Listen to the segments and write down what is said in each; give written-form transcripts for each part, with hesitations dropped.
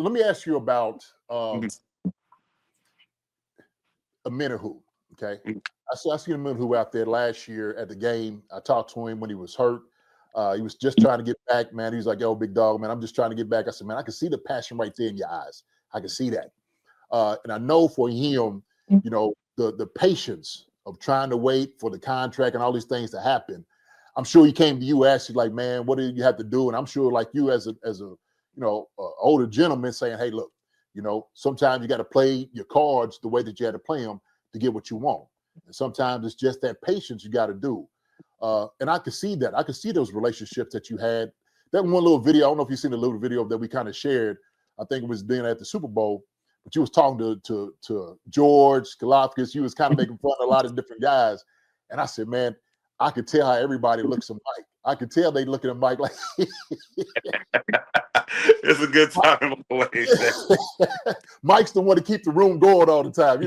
let me ask you about Mhm. Omenihu. Okay, Mhm. I seen Omenihu out there last year at the game. I talked to him when he was hurt. He was just trying to get back, man. He was like, "Yo, big dog, man, I'm just trying to get back." I said, "Man, I can see the passion right there in your eyes. I can see that." And I know for him, the patience of trying to wait for the contract and all these things to happen. I'm sure he came to you, asked you like, "Man, what do you have to do?" And I'm sure like you as a older gentleman saying, "Hey, look, sometimes you got to play your cards the way that you had to play them to get what you want. And sometimes it's just that patience you got to do." And I could see that. I could see those relationships that you had. That one little video, I don't know if you've seen the little video that we kind of shared. I think it was then at the Super Bowl, but you was talking to George Galapagos. You was kind of making fun of a lot of different guys. And I said, man, I could tell how everybody looks at Mike. I could tell they looking at Mike like It's a good time always. Mike's the one to keep the room going all the time.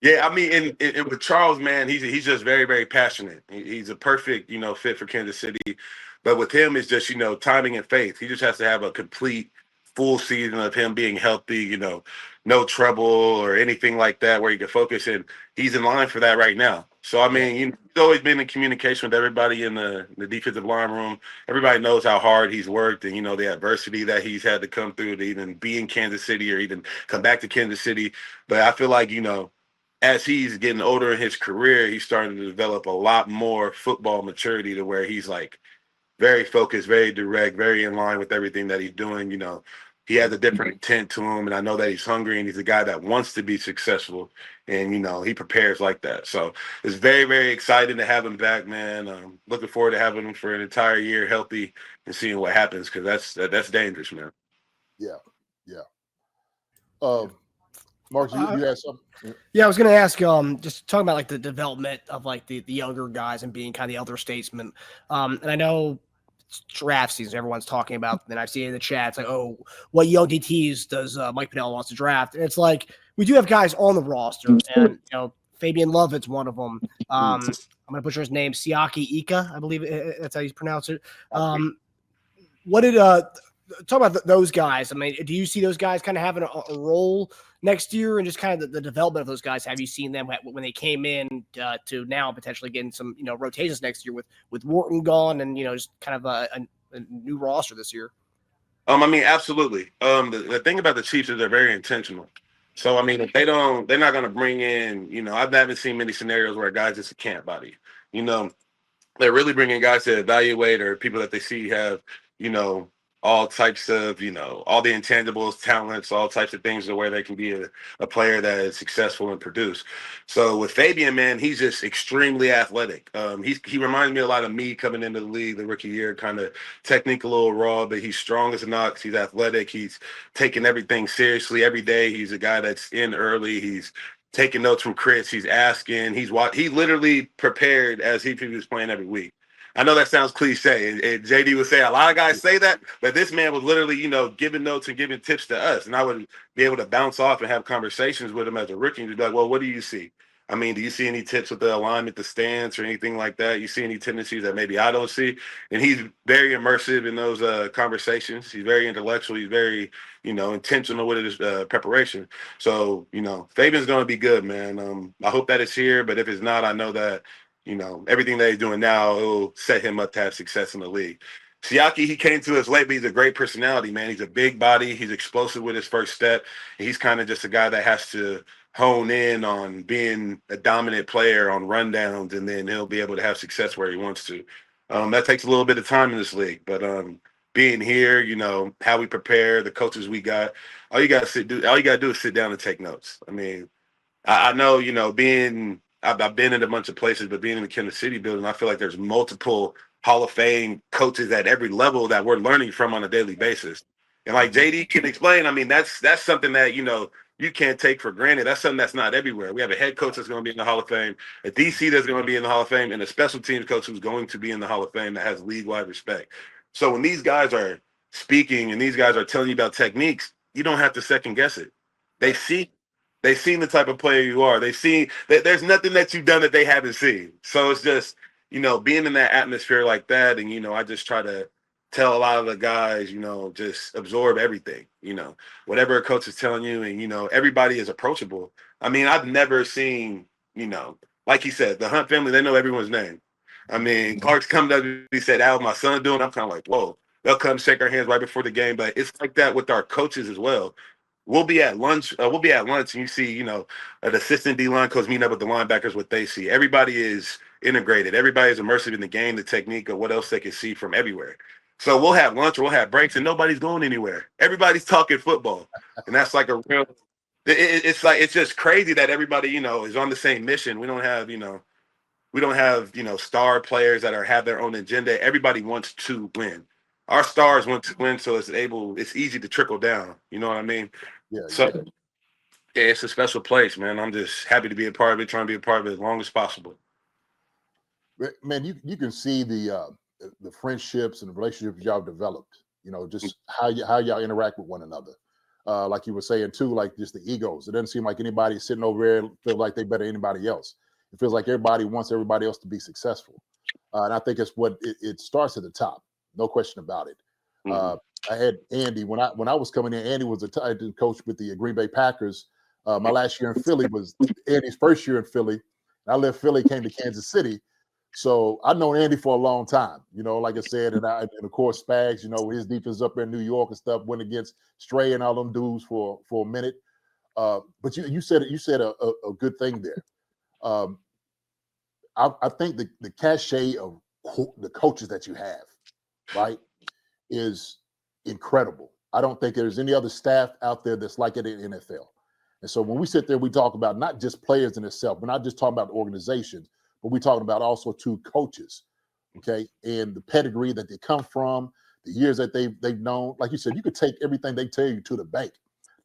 Yeah, I mean, and with Charles, man, he's just very, very passionate. He's a perfect, fit for Kansas City. But with him, it's just, timing and faith. He just has to have a complete full season of him being healthy, no trouble or anything like that where he can focus. And he's in line for that right now. So, I mean, he's always been in communication with everybody in the defensive line room. Everybody knows how hard he's worked and, the adversity that he's had to come through to even be in Kansas City or even come back to Kansas City. But I feel like, as he's getting older in his career, he's starting to develop a lot more football maturity to where he's like very focused, very direct, very in line with everything that he's doing. He has a different intent to him, and I know that he's hungry and he's a guy that wants to be successful, and he prepares like that. So it's very, very exciting to have him back, man. Looking forward to having him for an entire year healthy and seeing what happens because that's dangerous, man. Yeah. Mark, you had something? Yeah, I was going to ask, just talking about like the development of like the younger guys and being kind of the elder statesman. And I know it's draft season, everyone's talking about, and I've seen in the chat, it's like, oh, what young DTs does Mike Pennel wants to draft? And it's like, we do have guys on the roster, and Fabien Lovett's one of them. I'm going to butcher his name, Siaki Ika, I believe that's how you pronounce it. What did talk about those guys? I mean, do you see those guys kind of having a role next year, and just kind of the development of those guys? Have you seen them when they came in to now potentially getting some rotations next year with Wharton gone and just kind of a new roster this year? I mean, absolutely. The thing about the Chiefs is they're very intentional. So I mean, if they're not going to bring in, I haven't seen many scenarios where a guy's just a camp body. They're really bringing guys to evaluate or people that they see have, all types of, all the intangibles, talents, all types of things to where they can be a player that is successful and produce. So with Fabien, man, he's just extremely athletic. He reminds me a lot of me coming into the league the rookie year, kind of technical, a little raw, but he's strong as an ox. He's athletic. He's taking everything seriously every day. He's a guy that's in early. He's taking notes from Chris. He's asking. He literally prepared as if he was playing every week. I know that sounds cliche, and JD would say a lot of guys say that, but this man was literally, giving notes and giving tips to us, and I would be able to bounce off and have conversations with him as a rookie and be like, well, what do you see? I mean, do you see any tips with the alignment, the stance, or anything like that? You see any tendencies that maybe I don't see? And he's very immersive in those conversations. He's very intellectual. He's very, intentional with his preparation. So, Fabian's going to be good, man. I hope that it's here, but if it's not, I know that everything that he's doing now, it'll set him up to have success in the league. Siaki, he came to us late, but he's a great personality, man. He's a big body. He's explosive with his first step. He's kind of just a guy that has to hone in on being a dominant player on rundowns, and then he'll be able to have success where he wants to. That takes a little bit of time in this league, but being here, how we prepare, the coaches we got, all you got to do is sit down and take notes. I mean, I know, I've been in a bunch of places, but being in the Kansas City building, I feel like there's multiple Hall of Fame coaches at every level that we're learning from on a daily basis. And like JD can explain, I mean, that's something that, you can't take for granted. That's something that's not everywhere. We have a head coach that's going to be in the Hall of Fame, a DC that's going to be in the Hall of Fame, and a special teams coach who's going to be in the Hall of Fame that has league-wide respect. So when these guys are speaking and these guys are telling you about techniques, you don't have to second guess it. They've seen the type of player you are. They've seen that there's nothing that you've done that they haven't seen. So it's just, being in that atmosphere like that. And, I just try to tell a lot of the guys, just absorb everything, whatever a coach is telling you. And, everybody is approachable. I mean, I've never seen, like he said, the Hunt family, they know everyone's name. I mean, Clark's come up, he said, "Al, my son doing?" I'm kind of like, whoa. They'll come shake our hands right before the game. But it's like that with our coaches as well. We'll be at lunch. And you see, an assistant D-line coach meeting up with the linebackers, what they see. Everybody is integrated. Everybody is immersive in the game, the technique, of what else they can see from everywhere. So we'll have lunch or we'll have breaks, and nobody's going anywhere. Everybody's talking football, and that's like a real. It's just crazy that everybody is on the same mission. We don't have star players that have their own agenda. Everybody wants to win. Our stars want to win, so it's easy to trickle down. You know what I mean? Yeah. So yeah, it's a special place, man. I'm just happy to be a part of it, trying to be a part of it as long as possible. Man, you can see the friendships and the relationships y'all developed. Just how y'all interact with one another. Like you were saying too, like just the egos. It doesn't seem like anybody sitting over there feels like they better than anybody else. It feels like everybody wants everybody else to be successful, and I think it's what it starts at the top. No question about it. I had Andy when I was coming in. Andy was a tight end coach with the Green Bay Packers. My last year in Philly was Andy's first year in Philly. I left Philly, came to Kansas City. So I've known Andy for a long time, like I said, and of course Spags, his defense up in New York and stuff, went against Stray and all them dudes for a minute. But you said a good thing there. I think the cachet of the coaches that you have, right, is incredible. I don't think there's any other staff out there that's like it in the NFL. And so when we sit there, we talk about not just players in itself, we're not just talking about organizations, but we're talking about also two coaches, okay, and the pedigree that they come from, the years that they've known. Like you said, you could take everything they tell you to the bank.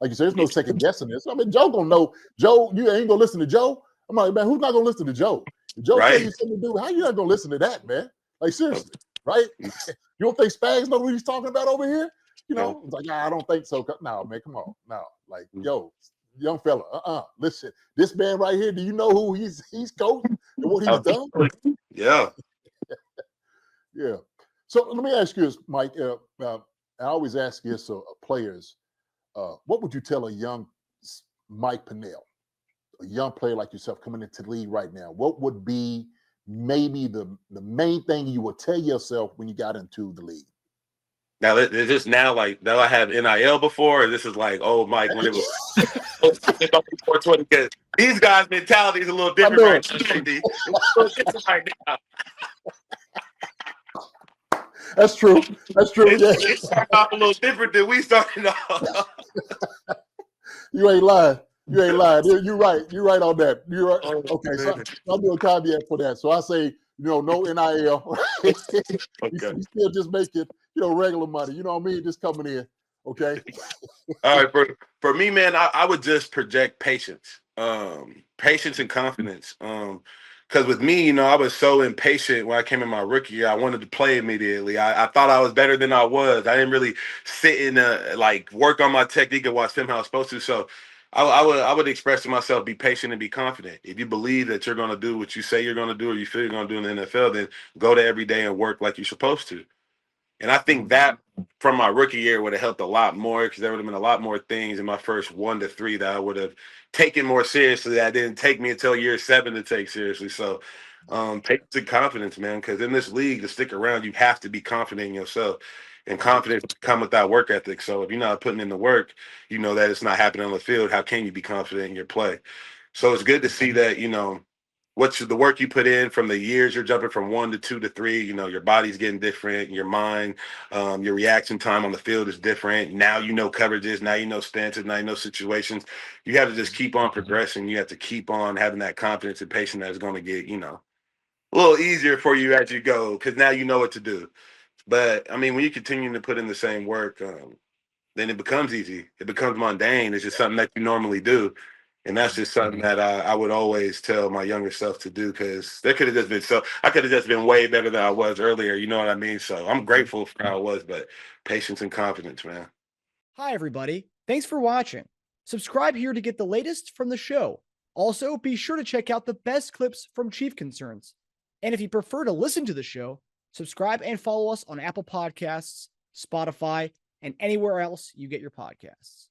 Like you said, there's no second guessing this. I mean, Joe gonna know. Joe, you ain't gonna listen to Joe. I'm like, man, who's not gonna listen to Joe? If Joe tell you something to do, how you not gonna listen to that, man? Like seriously, right? You don't think Spags know what he's talking about over here? It's like, I don't think so. No, man, come on. No, like, yo, young fella, listen, this man right here, do you know who he's coaching and what he's done? Yeah. Yeah. So let me ask you this, Mike. I always ask this players, what would you tell a young Mike Pennel, a young player like yourself coming into the league right now? What would be maybe the main thing you would tell yourself when you got into the league? Now, is this now like, that I have NIL before, or this is like old Mike when it was 420? Because these guys' mentality is a little different right now. That's true. It started off a little different than we started off. You ain't lying. You're right. You're right on that. You're right. Okay, so I'll do a caveat for that. So I say, no NIL. Okay. You still just make it, regular money. You know what I mean? Just coming in. Okay. All right. For me, man, I would just project patience. Patience and confidence. Because with me, I was so impatient when I came in my rookie year. I wanted to play immediately. I thought I was better than I was. I didn't really sit in work on my technique and watch film how I was supposed to. So I would express to myself, be patient and be confident. If you believe that you're going to do what you say you're going to do, or you feel you're going to do in the NFL, then go to every day and work like you're supposed to. And I think that from my rookie year would have helped a lot more, because there would have been a lot more things in my first 1 to 3 that I would have taken more seriously. That didn't take me until year 7 to take seriously. So patience and confidence, man, because in this league, to stick around, you have to be confident in yourself. And confidence come without work ethic. So if you're not putting in the work, that it's not happening on the field. How can you be confident in your play? So it's good to see that, what's the work you put in from the years you're jumping from 1 to 2 to 3, your body's getting different, your mind, your reaction time on the field is different. Now coverages, now stances, now situations. You have to just keep on progressing. You have to keep on having that confidence and patience that's going to get, a little easier for you as you go, because now you know what to do. But, I mean, when you continue to put in the same work, then it becomes easy. It becomes mundane. It's just something that you normally do. And that's just something that I would always tell my younger self to do, because I could have just been way better than I was earlier. You know what I mean? So I'm grateful for how I was, but patience and confidence, man. Hi, everybody. Thanks for watching. Subscribe here to get the latest from the show. Also, be sure to check out the best clips from Chief Concerns. And if you prefer to listen to the show, Subscribe and follow us on Apple Podcasts, Spotify, and anywhere else you get your podcasts.